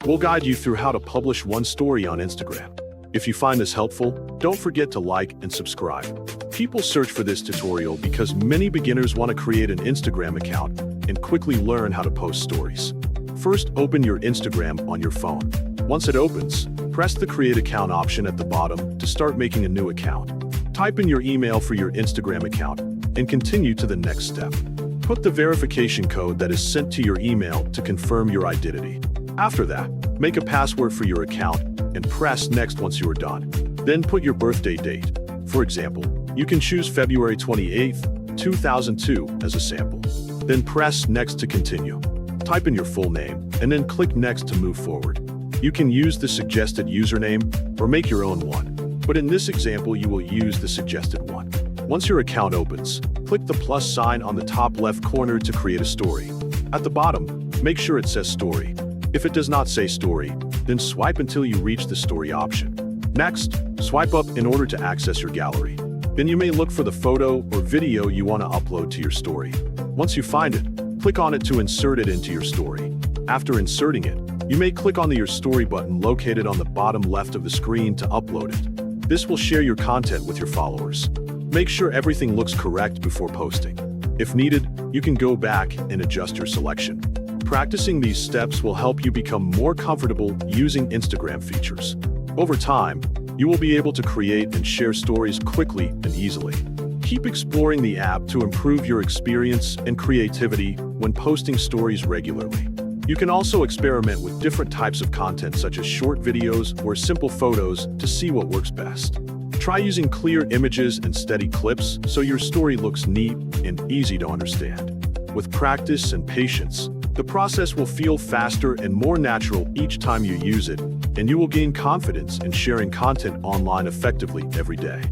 We'll guide you through how to publish one story on Instagram. If you find this helpful, don't forget to like and subscribe. People search for this tutorial because many beginners want to create an Instagram account and quickly learn how to post stories. First, open your Instagram on your phone. Once it opens, press the Create Account option at the bottom to start making a new account. Type in your email for your Instagram account and continue to the next step. Put the verification code that is sent to your email to confirm your identity. After that, make a password for your account and press Next once you are done. Then put your birthday date. For example, you can choose February 28th, 2002 as a sample. Then press Next to continue. Type in your full name and then click Next to move forward. You can use the suggested username or make your own one, but in this example you will use the suggested one. Once your account opens, click the plus sign on the top left corner to create a story. At the bottom, make sure it says Story. If it does not say Story, then swipe until you reach the Story option. Next, swipe up in order to access your gallery. Then you may look for the photo or video you want to upload to your story. Once you find it, click on it to insert it into your story. After inserting it, you may click on the Your Story button located on the bottom left of the screen to upload it. This will share your content with your followers. Make sure everything looks correct before posting. If needed, you can go back and adjust your selection. Practicing these steps will help you become more comfortable using Instagram features. Over time, you will be able to create and share stories quickly and easily. Keep exploring the app to improve your experience and creativity when posting stories regularly. You can also experiment with different types of content such as short videos or simple photos to see what works best. Try using clear images and steady clips so your story looks neat and easy to understand. With practice and patience, the process will feel faster and more natural each time you use it, and you will gain confidence in sharing content online effectively every day.